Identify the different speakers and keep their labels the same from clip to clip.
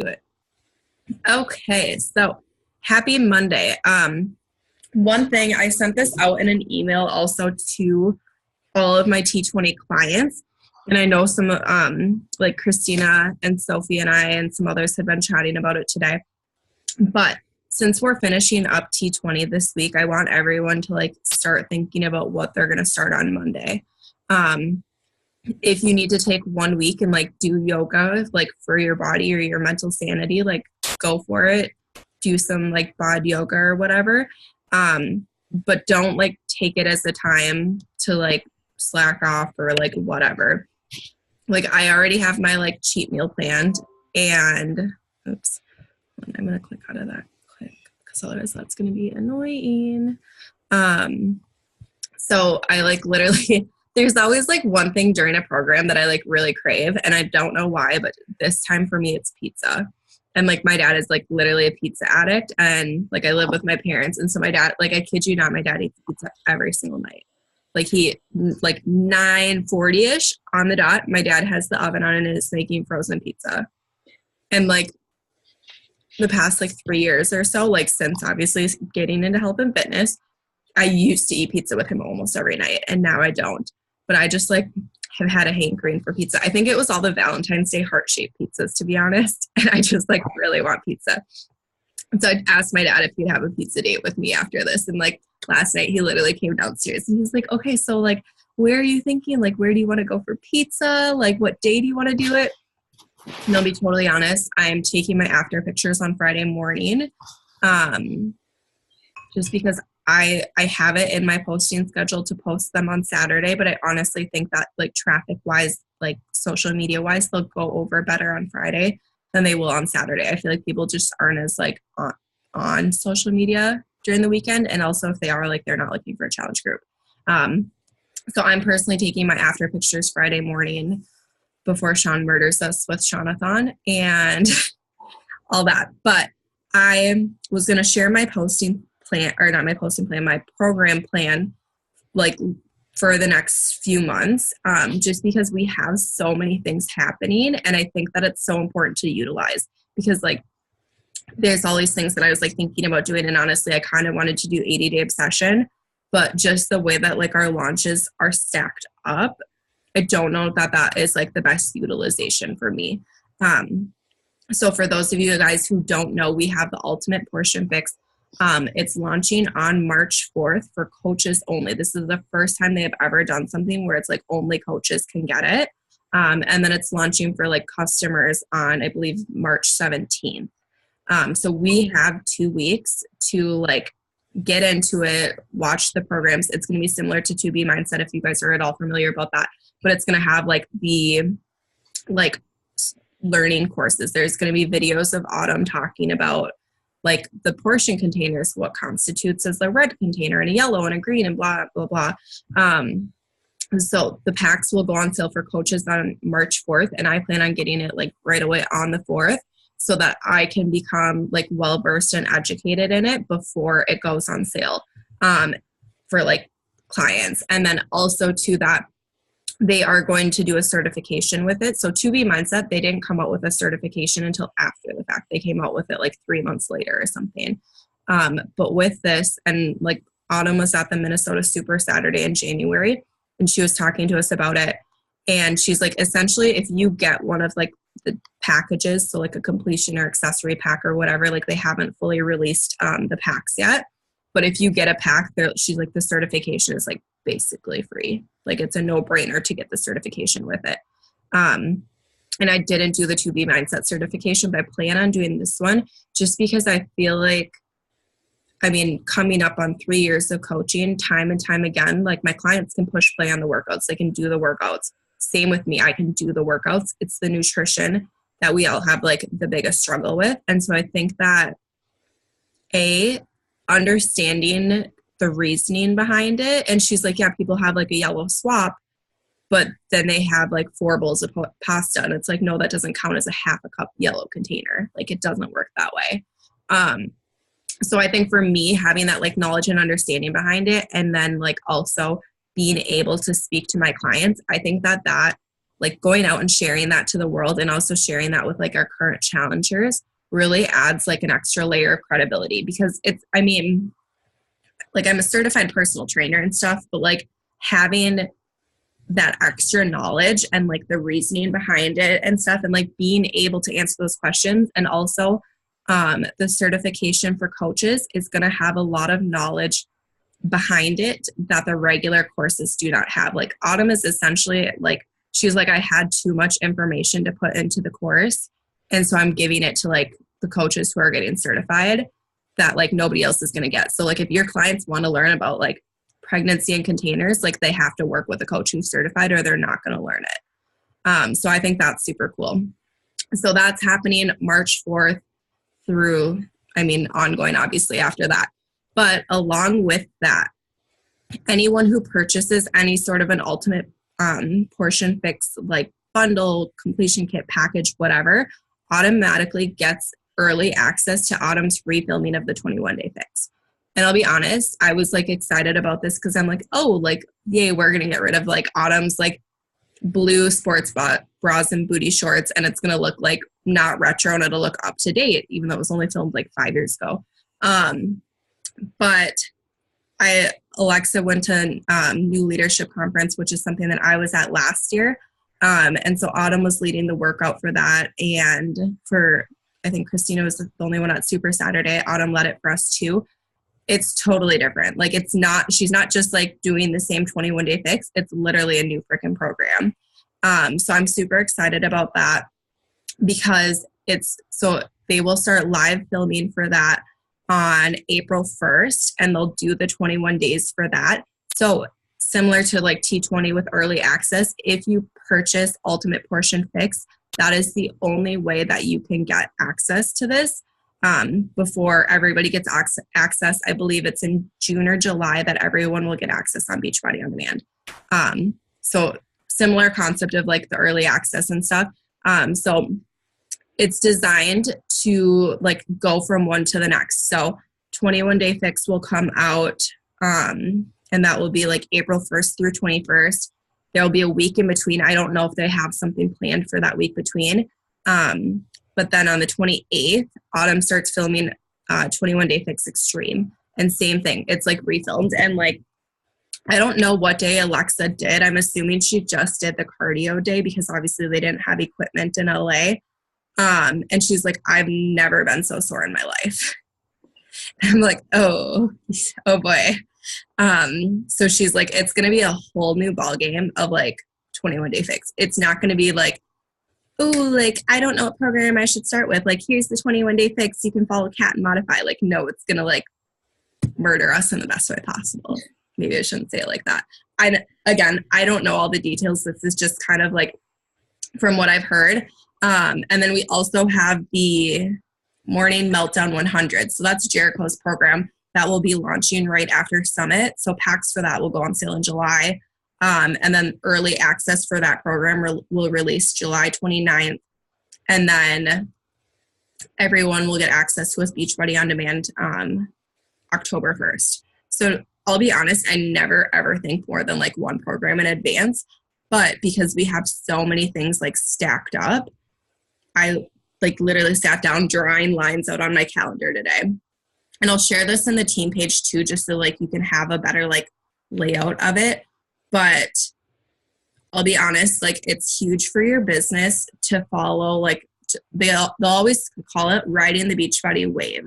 Speaker 1: do it. Okay, so happy Monday. One thing, I sent this out in an email also to all of my T20 clients. And I know some, like Christina and Sophie and I and some others had been chatting about it today. But since we're finishing up T20 this week, I want everyone to like start thinking about what they're going to start on Monday. If you need to take 1 week and like do yoga, like for your body or your mental sanity, like go for it. Do some like bod yoga or whatever. But don't like take it as a time to like slack off or like whatever. Like I already have my like cheat meal planned, and oops, I'm going to click out of that quick because otherwise that's going to be annoying. So I like literally, there's always like one thing during a program that I like really crave, and I don't know why, but this time for me it's pizza. And like my dad is like literally a pizza addict, and like I live with my parents, and so my dad, like I kid you not, my dad eats pizza every single night. Like he, like 9:40ish on the dot, my dad has the oven on and is making frozen pizza. And like the past like 3 years or so, like since obviously getting into health and fitness, I used to eat pizza with him almost every night, and now I don't. But I just like have had a hankering for pizza. I think it was all the Valentine's Day heart-shaped pizzas, to be honest. And I just like really want pizza. And so I asked my dad if he'd have a pizza date with me after this. And like last night, he literally came downstairs and he's like, okay, so like, where are you thinking? Like, where do you want to go for pizza? Like, what day do you want to do it? And I'll be totally honest, I'm taking my after pictures on Friday morning. Just because I have it in my posting schedule to post them on Saturday, but I honestly think that like traffic wise, like social media wise, they'll go over better on Friday than they will on Saturday. I feel like people just aren't as like on social media during the weekend. And also if they are, like, they're not looking for a challenge group. So I'm personally taking my after pictures Friday morning before Sean murders us with Shaunathon and all that. But I was going to share my posting plan, or not my posting plan, my program plan, like for the next few months, just because we have so many things happening. And I think that it's so important to utilize, because like there's all these things that I was like thinking about doing. And honestly, I kind of wanted to do 80-day obsession, but just the way that like our launches are stacked up, I don't know that that is like the best utilization for me. So for those of you guys who don't know, we have the Ultimate Portion Fix. It's launching on March 4th for coaches only. This is the first time they have ever done something where it's like only coaches can get it. And then it's launching for like customers on, I believe, March 17th. So we have 2 weeks to like get into it, watch the programs. It's going to be similar to 2B Mindset if you guys are at all familiar about that, but it's going to have like the like learning courses. There's going to be videos of Autumn talking about like the portion containers, what constitutes as the red container and a yellow and a green and blah, blah, blah. So the packs will go on sale for coaches on March 4th. And I plan on getting it like right away on the 4th so that I can become like well-versed and educated in it before it goes on sale for like clients. And then also to that, they are going to do a certification with it. So 2B Mindset, they didn't come out with a certification until after the fact. They came out with it like 3 months later or something. But with this, and like Autumn was at the Minnesota Super Saturday in January, and she was talking to us about it. And she's like, essentially, if you get one of like the packages, so like a completion or accessory pack or whatever, like they haven't fully released the packs yet. But if you get a pack, she's like, the certification is like basically free. Like it's a no-brainer to get the certification with it. And I didn't do the 2B Mindset certification, but I plan on doing this one just because I feel like, I mean, coming up on 3 years of coaching, time and time again, like my clients can push play on the workouts. They can do the workouts. Same with me. I can do the workouts. It's the nutrition that we all have like the biggest struggle with. And so I think that understanding the reasoning behind it. And she's like, yeah, people have like a yellow swap, but then they have like 4 bowls of pasta. And it's like, no, that doesn't count as a half a cup yellow container. Like it doesn't work that way. So I think for me, having that like knowledge and understanding behind it, and then like also being able to speak to my clients, I think that like going out and sharing that to the world and also sharing that with like our current challengers really adds like an extra layer of credibility, because it's, I mean, like I'm a certified personal trainer and stuff, but like having that extra knowledge and like the reasoning behind it and stuff, and like being able to answer those questions. And also the certification for coaches is going to have a lot of knowledge behind it that the regular courses do not have. Like Autumn is essentially like, she's like, I had too much information to put into the course, and so I'm giving it to like the coaches who are getting certified that like nobody else is going to get. So like if your clients want to learn about like pregnancy and containers, like they have to work with a coach who's certified or they're not going to learn it. So I think that's super cool. So that's happening March 4th through, I mean, ongoing obviously after that. But along with that, anyone who purchases any sort of an ultimate portion fix, like bundle, completion kit, package, whatever, automatically gets early access to Autumn's refilming of the 21-day fix. And I'll be honest, I was like excited about this because I'm like, oh, like, yay, we're going to get rid of like Autumn's like blue sports bras and booty shorts. And it's going to look like not retro and it'll look up to date, even though it was only filmed like 5 years ago. But Alexa went to New Leadership Conference, which is something that I was at last year. And so Autumn was leading the workout for that. And for, I think Christina was the only one at Super Saturday. Autumn led it for us too. It's totally different. Like it's not, she's not just like doing the same 21-day fix. It's literally a new freaking program. So I'm super excited about that because so they will start live filming for that on April 1st, and they'll do the 21 days for that. So similar to like T20 with early access, if you purchase Ultimate Portion Fix, that is the only way that you can get access to this before everybody gets access. I believe it's in June or July that everyone will get access on Beachbody On Demand. So similar concept of like the early access and stuff. So it's designed to like go from one to the next. So 21-day fix will come out and that will be like April 1st through 21st. There'll be a week in between. I don't know if they have something planned for that week between. But then on the 28th, Autumn starts filming 21-day fix extreme. And same thing, it's like refilmed. And like, I don't know what day Alexa did. I'm assuming she just did the cardio day because obviously they didn't have equipment in LA. And she's like, I've never been so sore in my life. I'm like, oh boy. So she's like, it's going to be a whole new ball game of like 21-day fix. It's not going to be like, oh, like, I don't know what program I should start with. Like, here's the 21-day fix. You can follow Cat and modify. Like, no, it's going to like murder us in the best way possible. Maybe I shouldn't say it like that. I don't know all the details. This is just kind of like from what I've heard. And then we also have the Morning Meltdown 100. So that's Jericho's program that will be launching right after Summit. So packs for that will go on sale in July. And then early access for that program will release July 29th. And then everyone will get access to his Beachbody On Demand October 1st. So I'll be honest, I never ever think more than like one program in advance. But because we have so many things like stacked up, I like literally sat down drawing lines out on my calendar today. And I'll share this in the team page too, just so like you can have a better like layout of it. But I'll be honest, like it's huge for your business to follow, like they'll always call it riding the Beachbody wave.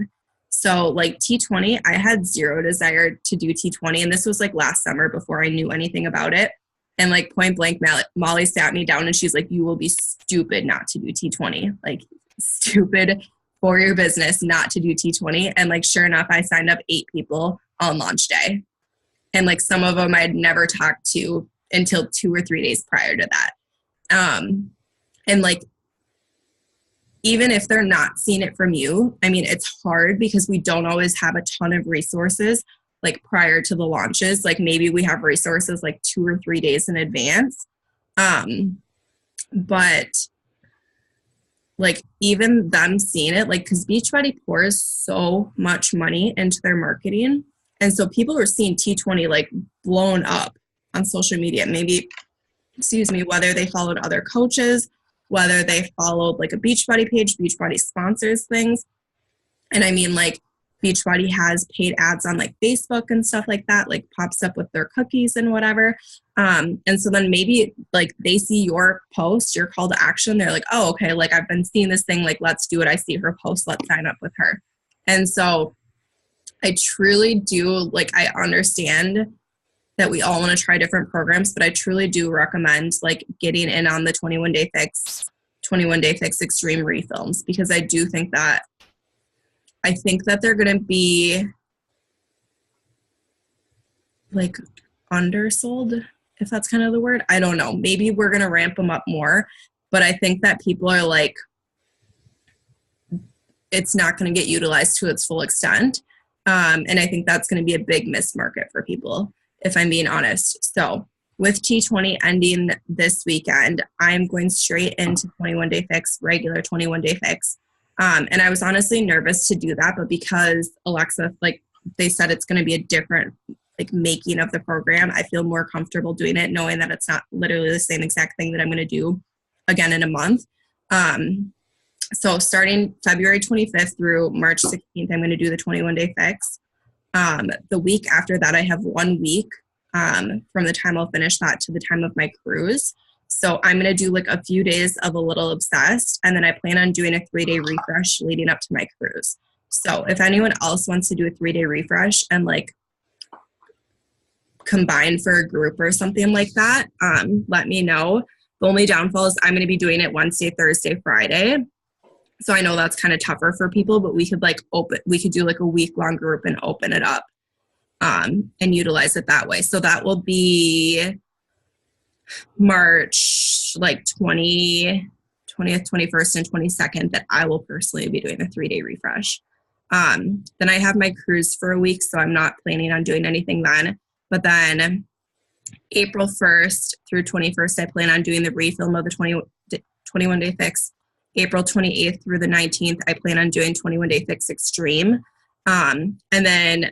Speaker 1: So like T20, I had zero desire to do T20. And this was like last summer before I knew anything about it. And like point blank, Molly sat me down and she's like, you will be stupid not to do T20. Like stupid for your business not to do T20. And like, sure enough, I signed up 8 people on launch day. And like some of them I'd never talked to until 2 or 3 days prior to that. And like, even if they're not seeing it from you, I mean, it's hard because we don't always have a ton of resources like prior to the launches. Like maybe we have resources like 2 or 3 days in advance. But like even them seeing it, like, cause Beachbody pours so much money into their marketing. And so people are seeing T20 like blown up on social media. Maybe whether they followed other coaches, whether they followed like a Beachbody page. Beachbody sponsors things. And I mean, like, Beachbody has paid ads on like Facebook and stuff like that, like pops up with their cookies and whatever. And so then maybe like they see your post, your call to action. They're like, oh, okay, like I've been seeing this thing, like let's do it. I see her post, let's sign up with her. And so I truly do, like, I understand that we all want to try different programs, but I truly do recommend like getting in on the 21 Day Fix Extreme refilms, because I do think that they're going to be like undersold, if that's kind of the word. I don't know. Maybe we're going to ramp them up more, but I think that people are like, it's not going to get utilized to its full extent. And I think that's going to be a big missed market for people, if I'm being honest. So with T20 ending this weekend, I'm going straight into 21 Day Fix, regular 21 Day Fix. And I was honestly nervous to do that, but because Alexa, like they said, it's going to be a different like making of the program, I feel more comfortable doing it, knowing that it's not literally the same exact thing that I'm going to do again in a month. So starting February 25th through March 16th, I'm going to do the 21 Day Fix. The week after that, I have 1 week from the time I'll finish that to the time of my cruise. So I'm going to do like a few days of a little obsessed, and then I plan on doing a 3-day refresh leading up to my cruise. So if anyone else wants to do a 3-day refresh and like combine for a group or something like that, let me know. The only downfall is I'm going to be doing it Wednesday, Thursday, Friday. So I know that's kind of tougher for people, but we could do like a week-long group and open it up and utilize it that way. So that will be March like 20th, 21st, and 22nd that I will personally be doing the 3-day refresh. Then I have my cruise for a week, so I'm not planning on doing anything then. But then April 1st through 21st, I plan on doing the refilm of the 21 Day Fix. April 28th through the 19th, I plan on doing 21 Day Fix Extreme. And then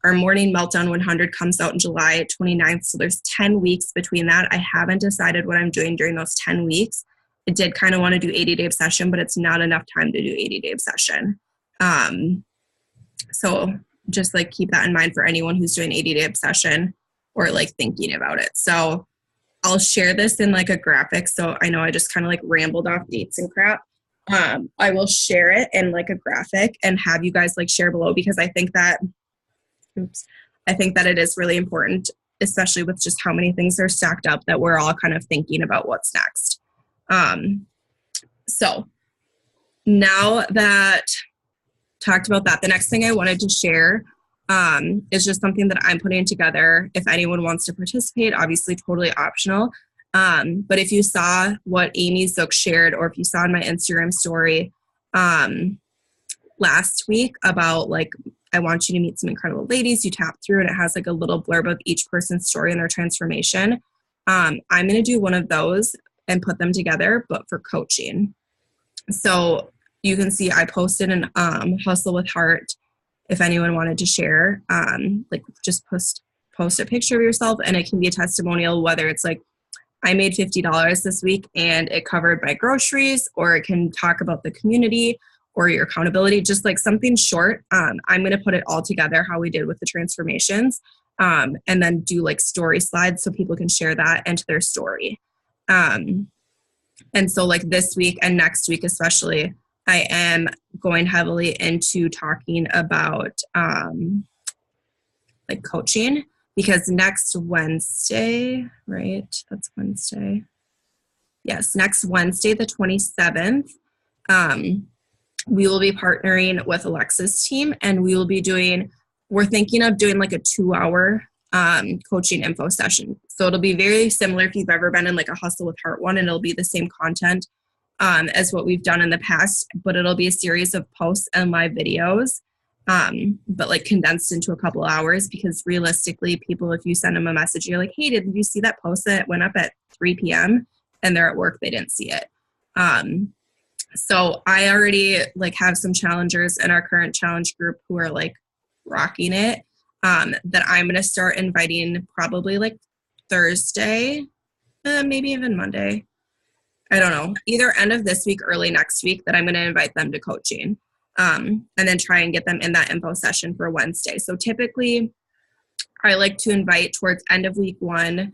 Speaker 1: our Morning Meltdown 100 comes out in July 29th. So there's 10 weeks between that. I haven't decided what I'm doing during those 10 weeks. I did kind of want to do 80-day obsession, but it's not enough time to do 80-day obsession. So just like keep that in mind for anyone who's doing 80-day obsession or like thinking about it. So I'll share this in like a graphic. So I know I just kind of like rambled off dates and crap. I will share it in like a graphic and have you guys like share below, because I think that it is really important, especially with just how many things are stacked up, that we're all kind of thinking about what's next. So now that talked about that, the next thing I wanted to share is just something that I'm putting together. If anyone wants to participate, obviously totally optional. But if you saw what Amy Zook shared, or if you saw in my Instagram story last week about like, I want you to meet some incredible ladies, you tap through and it has like a little blurb of each person's story and their transformation. I'm going to do one of those and put them together, but for coaching. So you can see I posted an Hustle with Heart. If anyone wanted to share, like just post a picture of yourself, and it can be a testimonial, whether it's like, I made $50 this week and it covered my groceries, or it can talk about the community or your accountability, just like something short. I'm going to put it all together how we did with the transformations, and then do like story slides so people can share that into their story. And so like this week and next week especially, I am going heavily into talking about like coaching, because next Wednesday, right? That's Wednesday. Yes, next Wednesday, the 27th, we will be partnering with Alexa's team, and we're thinking of doing like a 2-hour coaching info session. So it'll be very similar if you've ever been in like a Hustle with Heart one, and it'll be the same content as what we've done in the past, but it'll be a series of posts and live videos, but like condensed into a couple hours, because realistically people, if you send them a message, you're like, hey, did you see that post that went up at 3 p.m. and they're at work, they didn't see it. So I already like have some challengers in our current challenge group who are like rocking it, that I'm going to start inviting probably like Thursday maybe even Monday. I don't know, either end of this week, early next week, that I'm going to invite them to coaching, and then try and get them in that info session for Wednesday. So typically I like to invite towards end of week 1,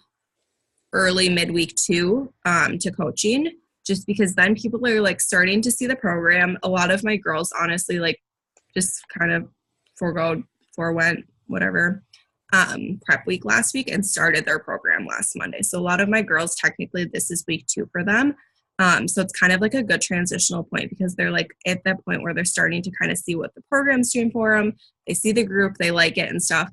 Speaker 1: early midweek 2, to coaching, just because then people are like starting to see the program. A lot of my girls honestly like just kind of forewent whatever prep week last week and started their program last Monday. So a lot of my girls, technically this is week 2 for them. So it's kind of like a good transitional point, because they're like at that point where they're starting to kind of see what the program's doing for them. They see the group, they like it and stuff.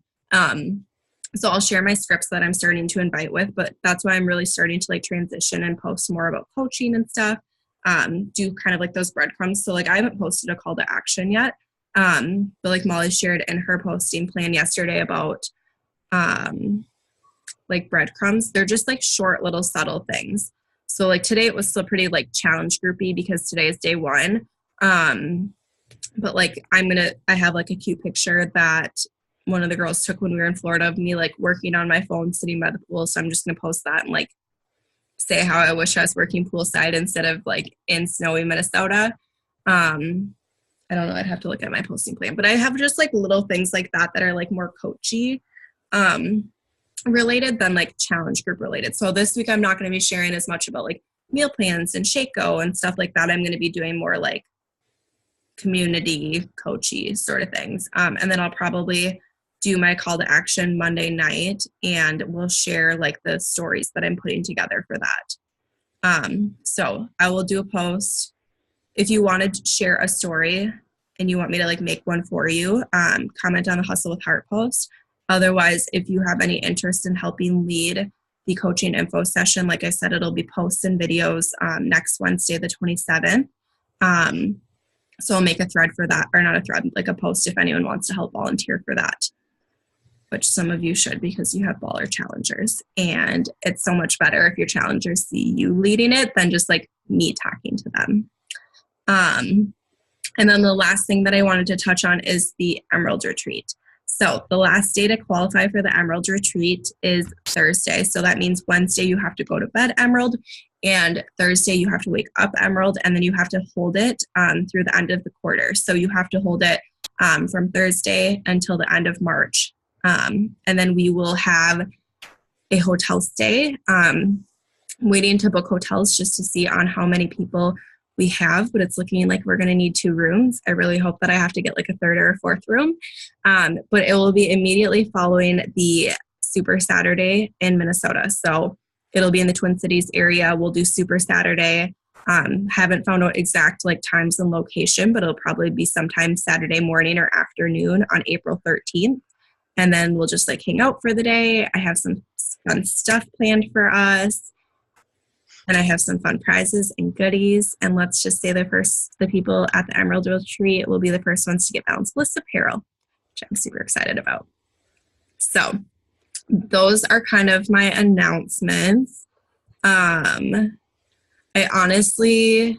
Speaker 1: So I'll share my scripts that I'm starting to invite with, but that's why I'm really starting to like transition and post more about coaching and stuff. Do kind of like those breadcrumbs. So like I haven't posted a call to action yet. But like Molly shared in her posting plan yesterday about like breadcrumbs. They're just like short little subtle things. So like today it was still pretty like challenge groupy because today is day 1. But like I have like a cute picture that one of the girls took when we were in Florida of me like working on my phone sitting by the pool. So I'm just going to post that and like say how I wish I was working poolside instead of like in snowy Minnesota. I don't know. I'd have to look at my posting plan, but I have just like little things like that that are like more coachy related than like challenge group related. So this week I'm not going to be sharing as much about like meal plans and Shake-O and stuff like that. I'm going to be doing more like community coachy sort of things. And then I'll probably do my call to action Monday night, and we'll share like the stories that I'm putting together for that. So I will do a post. If you want to share a story and you want me to like make one for you, comment on the Hustle with Heart post. Otherwise, if you have any interest in helping lead the coaching info session, like I said, it'll be posts and videos next Wednesday, the 27th. So I'll make a thread for that, or not a thread, like a post if anyone wants to help volunteer for that, which some of you should because you have baller challengers. And it's so much better if your challengers see you leading it than just like me talking to them. And then the last thing that I wanted to touch on is the Emerald Retreat. So the last day to qualify for the Emerald Retreat is Thursday. So that means Wednesday you have to go to bed Emerald, and Thursday you have to wake up Emerald, and then you have to hold it through the end of the quarter. So you have to hold it from Thursday until the end of March. And then we will have a hotel stay. Waiting to book hotels just to see on how many people we have, but it's looking like we're going to need 2 rooms. I really hope that I have to get like a 3rd or a 4th room. But it will be immediately following the Super Saturday in Minnesota. So it'll be in the Twin Cities area. We'll do Super Saturday. Haven't found out exact like times and location, but it'll probably be sometime Saturday morning or afternoon on April 13th. And then we'll just like hang out for the day. I have some fun stuff planned for us. And I have some fun prizes and goodies. And let's just say the people at the Emerald Retreat will be the first ones to get Balanced Bliss apparel, which I'm super excited about. So those are kind of my announcements. I honestly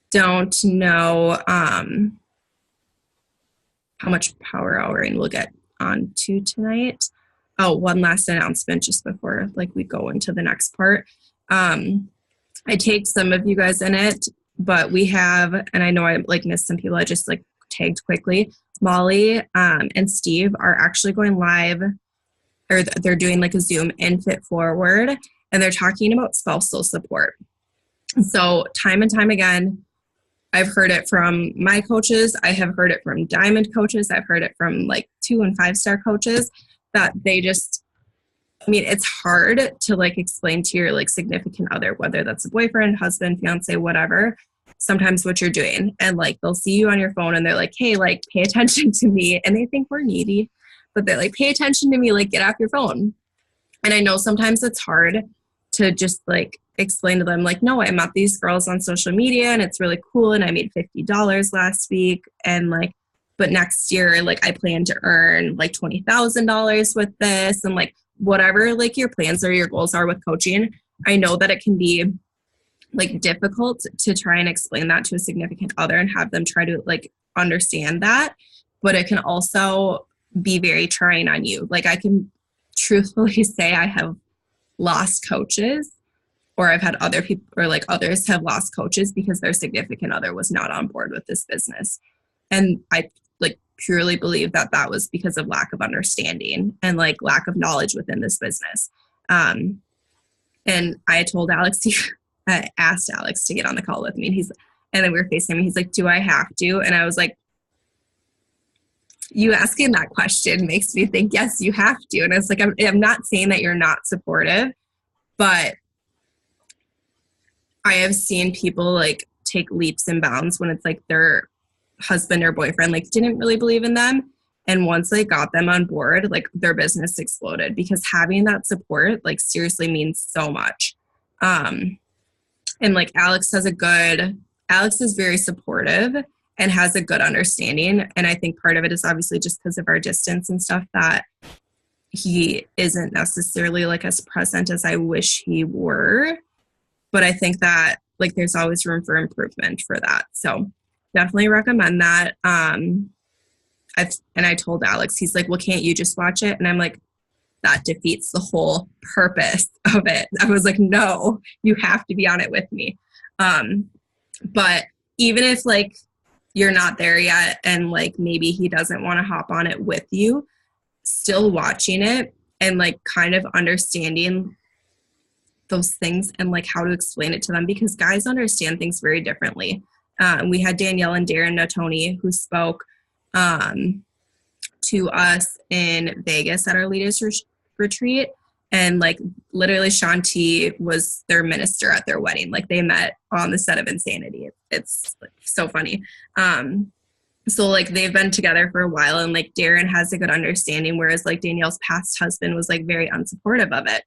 Speaker 1: don't know how much power houring we'll get on to tonight. Oh, one last announcement just before like we go into the next part. I tagged some of you guys in it, but we have, and I know I like missed some people, I just like tagged quickly. Molly and Steve are actually going live, or they're doing like a Zoom in Fit Forward, and they're talking about spousal support. So time and time again, I've heard it from my coaches. I have heard it from Diamond coaches. I've heard it from like 2- and 5-star coaches that they just, I mean, it's hard to like explain to your like significant other, whether that's a boyfriend, husband, fiance, whatever, sometimes what you're doing. And like, they'll see you on your phone and they're like, hey, like pay attention to me. And they think we're needy, but they're like, pay attention to me, like get off your phone. And I know sometimes it's hard to just like explain to them like, no, I met these girls on social media and it's really cool. And I made $50 last week. And like, but next year, like I plan to earn like $20,000 with this, and like whatever like your plans or your goals are with coaching. I know that it can be like difficult to try and explain that to a significant other and have them try to like understand that, but it can also be very trying on you. Like I can truthfully say I have lost coaches, or I've had other people, or like others have lost coaches because their significant other was not on board with this business. And I like purely believe that that was because of lack of understanding and like lack of knowledge within this business. And I told Alex, I asked Alex to get on the call with me, and then we were FaceTiming. He's like, do I have to? And I was like, you asking that question makes me think, yes, you have to. And I was like, I'm not saying that you're not supportive, but I have seen people like take leaps and bounds when it's like their husband or boyfriend like didn't really believe in them. And once they got them on board, like their business exploded, because having that support like seriously means so much. And like Alex is very supportive and has a good understanding. And I think part of it is obviously just because of our distance and stuff, that he isn't necessarily like as present as I wish he were. But I think that like there's always room for improvement for that. So definitely recommend that. And I told Alex, he's like, well, can't you just watch it? And I'm like, that defeats the whole purpose of it. I was like, no, you have to be on it with me. But even if like you're not there yet and like maybe he doesn't want to hop on it with you, still watching it and like kind of understanding those things and like how to explain it to them, because guys understand things very differently. We had Danielle and Darren Natoni who spoke to us in Vegas at our leaders retreat, and like literally Shanti was their minister at their wedding. Like they met on the set of Insanity. It's like, so funny. So like they've been together for a while, and like Darren has a good understanding, whereas like Danielle's past husband was like very unsupportive of it.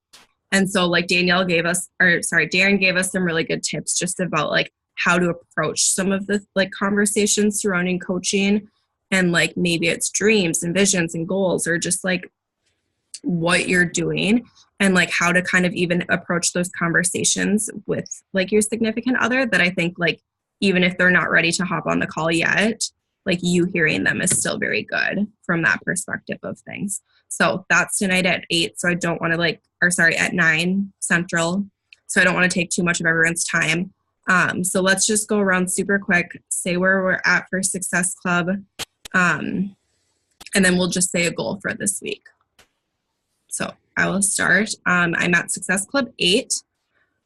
Speaker 1: And so like Darren gave us some really good tips just about like how to approach some of the like conversations surrounding coaching, and like maybe it's dreams and visions and goals, or just like what you're doing, and like how to kind of even approach those conversations with like your significant other, that I think like even if they're not ready to hop on the call yet, like you hearing them is still very good from that perspective of things. So that's tonight at 8. So I don't want to at 9 Central. So I don't want to take too much of everyone's time. So let's just go around super quick, say where we're at for Success Club. And then we'll just say a goal for this week. So I will start. I'm at Success Club 8.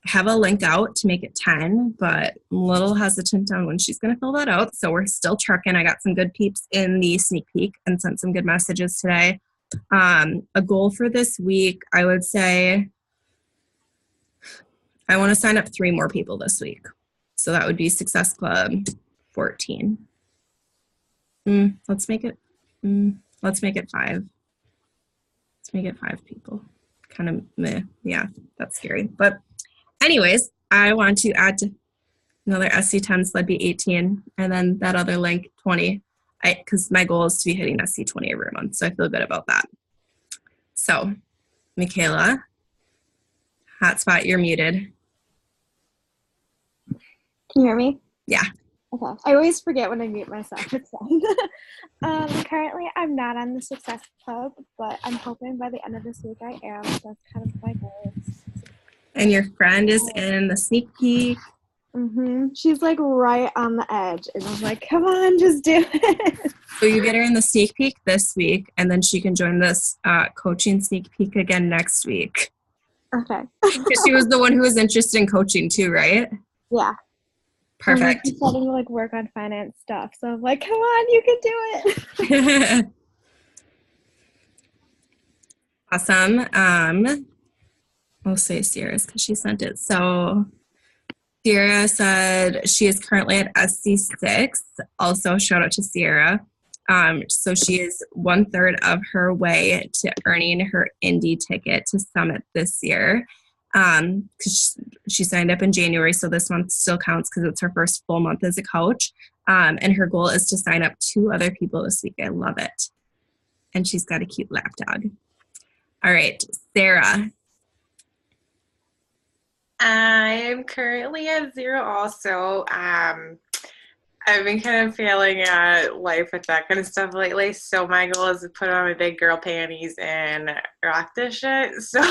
Speaker 1: I have a link out to make it 10, but I'm a little hesitant on when she's going to fill that out. So we're still trucking. I got some good peeps in the sneak peek and sent some good messages today. A goal for this week, I would say I want to sign up 3 more people this week. So that would be Success Club 14. Let's make it 5. Let's make it 5 people. Kind of meh. Yeah, that's scary. But anyways, I want to add to another SC10, so that'd be 18. And then that other link, 20. Because my goal is to be hitting SC20 every month. So I feel good about that. So, Michaela, hotspot, you're muted.
Speaker 2: Can you hear me?
Speaker 1: Yeah.
Speaker 2: Okay. I always forget when I mute myself. It's fine. Currently, I'm not on the Success Club, but I'm hoping by the end of this week I am. That's kind of my goal.
Speaker 1: And your friend is in the sneak peek.
Speaker 2: She's like right on the edge, and I'm like, come on, just do it.
Speaker 1: So you get her in the sneak peek this week, and then she can join this coaching sneak peek again next week.
Speaker 2: Okay.
Speaker 1: Because she was the one who was interested in coaching too, right?
Speaker 2: Yeah.
Speaker 1: Perfect.
Speaker 2: I'm starting to like work on finance stuff, so I'm like, come on, you can do it.
Speaker 1: Awesome. I'll say Sierra's because she sent it. So Sierra said she is currently at SC6. Also, shout out to Sierra. So she is 1/3 of her way to earning her Indy ticket to Summit this year. Because she signed up in January, so this month still counts because it's her first full month as a coach. And her goal is to sign up 2 other people this week. I love it. And she's got a cute lap dog. All right, Sarah.
Speaker 3: I'm currently at 0 also. I've been kind of failing at life with that kind of stuff lately. So my goal is to put on my big girl panties and rock this shit. So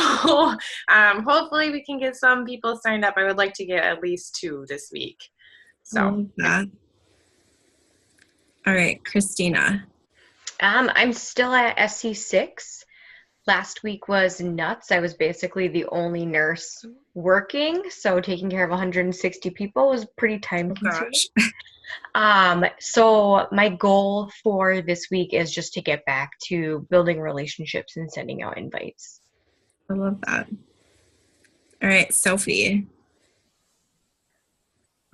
Speaker 3: hopefully we can get some people signed up. I would like to get at least 2 this week.
Speaker 1: I love that. All right, Christina.
Speaker 4: I'm still at SC6. Last week was nuts. I was basically the only nurse working, so taking care of 160 people was pretty time consuming. So my goal for this week is just to get back to building relationships and sending out invites.
Speaker 1: I love that. All right, Sophie.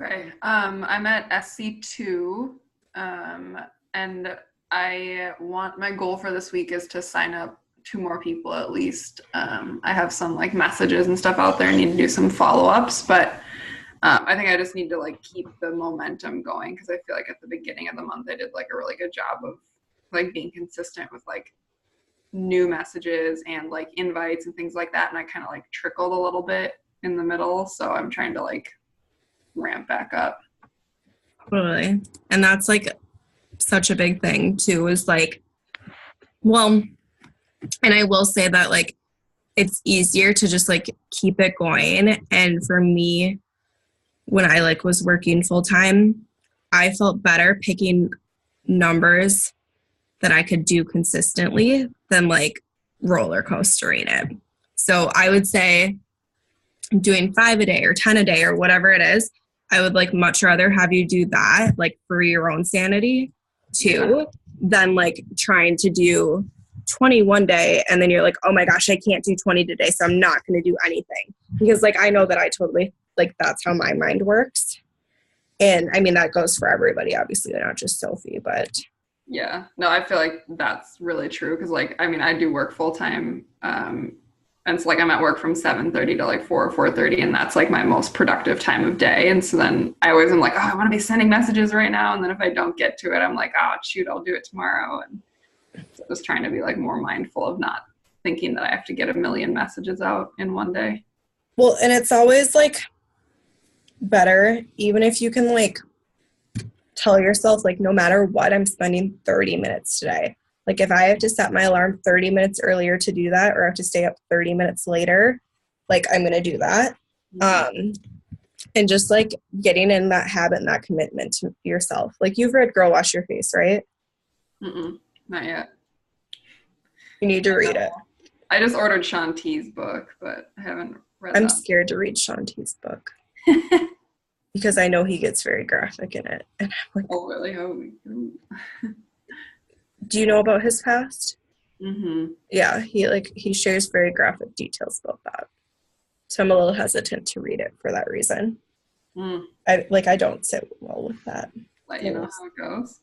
Speaker 5: Okay, I'm at SC2, and my goal for this week is to sign up 2 more people at least. I have some like messages and stuff out there. I need to do some follow-ups, but I think I just need to like keep the momentum going, because I feel like at the beginning of the month I did like a really good job of like being consistent with like new messages and like invites and things like that, and I kind of like trickled a little bit in the middle, so I'm trying to like ramp back up.
Speaker 1: Totally. And that's like such a big thing too, is like, well, and I will say that like it's easier to just like keep it going. And for me, when I like was working full time, I felt better picking numbers that I could do consistently than like roller coastering it. So I would say doing 5 a day or 10 a day or whatever it is, I would like much rather have you do that like for your own sanity too, than like trying to do 20 one day and then you're like, oh my gosh, I can't do 20 today, so I'm not going to do anything. Because like I know that I totally like that's how my mind works. And I mean that goes for everybody, obviously, not just Sophie, but
Speaker 5: yeah, no, I feel like that's really true, because like I mean I do work full time, and so like I'm at work from 7:30 to like 4 or 4:30, and that's like my most productive time of day. And so then I always am like, oh, I want to be sending messages right now, and then if I don't get to it, I'm like, oh shoot, I'll do it tomorrow. And so just trying to be like more mindful of not thinking that I have to get a million messages out in one day.
Speaker 1: Well, and it's always like better, even if you can like tell yourself like no matter what, I'm spending 30 minutes today. Like if I have to set my alarm 30 minutes earlier to do that, or I have to stay up 30 minutes later, like I'm going to do that. And just like getting in that habit and that commitment to yourself. Like you've read Girl Wash Your Face, right?
Speaker 5: Not yet.
Speaker 1: You need to read it.
Speaker 5: I just ordered Sean T's book, but I haven't read it.
Speaker 1: I'm scared to read Sean T's book. Because I know he gets very graphic in it. And I'm like,
Speaker 5: oh, really? Oh.
Speaker 1: Do you know about his past?
Speaker 5: Mm-hmm.
Speaker 1: Yeah, he shares very graphic details about that. So I'm a little hesitant to read it for that reason. I don't sit well with that.
Speaker 5: Let you know how it
Speaker 1: goes.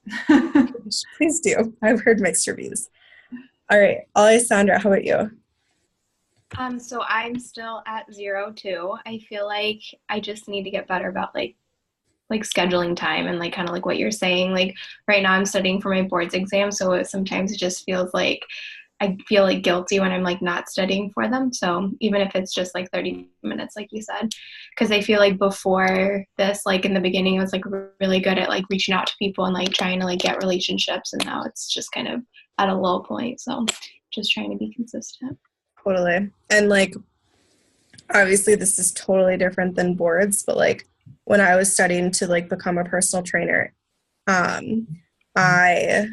Speaker 1: Please do. I've heard mixed reviews. All right, Alessandra, how about you?
Speaker 2: So I'm still at 0 too. I feel like I just need to get better about like scheduling time and like kind of like what you're saying. Like right now I'm studying for my boards exam, so sometimes it just feels like I feel like guilty when I'm like not studying for them. So even if it's just like 30 minutes, like you said, because I feel like before this, like in the beginning, I was like really good at like reaching out to people and like trying to like get relationships, and now it's just kind of at a low point. So just trying to be consistent.
Speaker 1: Totally. And like obviously this is totally different than boards, but like when I was studying to like become a personal trainer, I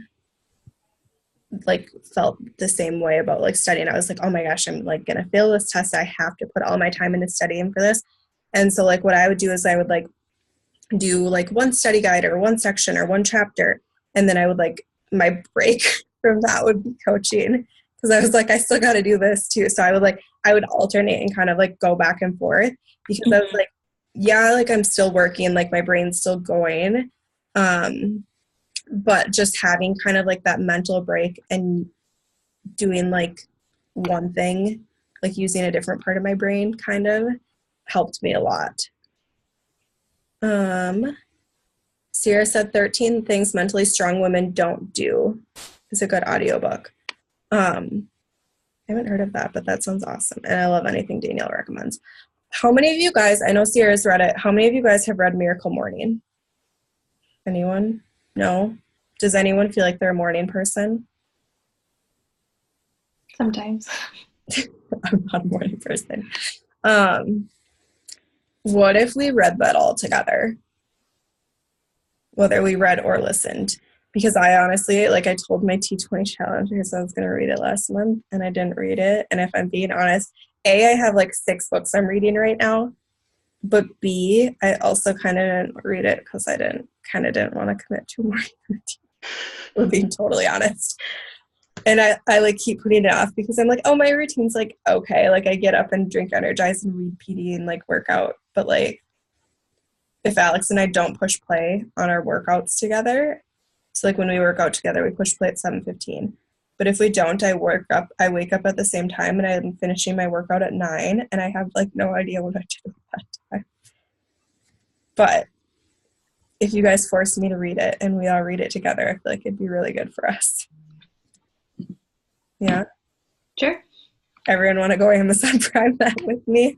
Speaker 1: like felt the same way about like studying. I was like, oh my gosh, I'm like gonna fail this test. I have to put all my time into studying for this. And so like what I would do is I would like do like one study guide or one section or one chapter, and then I would like my break from that would be coaching, because I was like, I still got to do this too. So I would alternate and kind of like go back and forth, because I was like, yeah, like I'm still working, like my brain's still going. But just having kind of like that mental break and doing like one thing, like using a different part of my brain kind of helped me a lot. Sierra said 13 things mentally strong women don't do is a good audiobook. I haven't heard of that, but that sounds awesome. And I love anything Danielle recommends. How many of you guys, I know Sierra's read it, how many of you guys have read Miracle Morning? Anyone? No? Does anyone feel like they're a morning person?
Speaker 2: Sometimes.
Speaker 1: I'm not a morning person. What if we read that all together? Whether we read or listened. Because I honestly, like I told my T20 challengers I was going to read it last month, and I didn't read it. And if I'm being honest, A, I have like 6 books I'm reading right now. But B, I also kind of didn't read it because I didn't want to commit to more. We're being totally honest. And I like keep putting it off because I'm like, oh, my routine's like, okay. Like I get up and drink Energize and read PD and like work out. But like if Alex and I don't push play on our workouts together, so like when we work out together, we push play at 7:15. But if we don't, I wake up at the same time and I'm finishing my workout at 9 and I have like no idea what I do at that time. But if you guys force me to read it and we all read it together, I feel like it'd be really good for us. Yeah.
Speaker 2: Sure.
Speaker 1: Everyone want to go Amazon Prime that with me?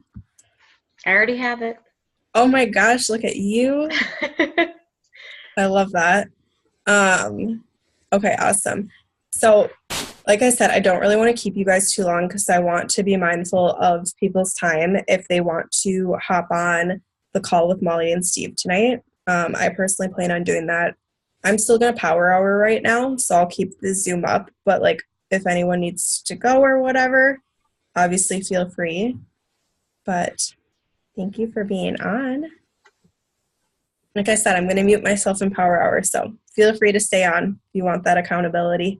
Speaker 4: I already have it.
Speaker 1: Oh my gosh, look at you. I love that. Okay, awesome. So, like I said, I don't really want to keep you guys too long because I want to be mindful of people's time if they want to hop on the call with Molly and Steve tonight. I personally plan on doing that. I'm still going to power hour right now, so I'll keep the Zoom up. But like, if anyone needs to go or whatever, obviously feel free. But thank you for being on. Like I said, I'm going to mute myself in power hour, so feel free to stay on if you want that accountability.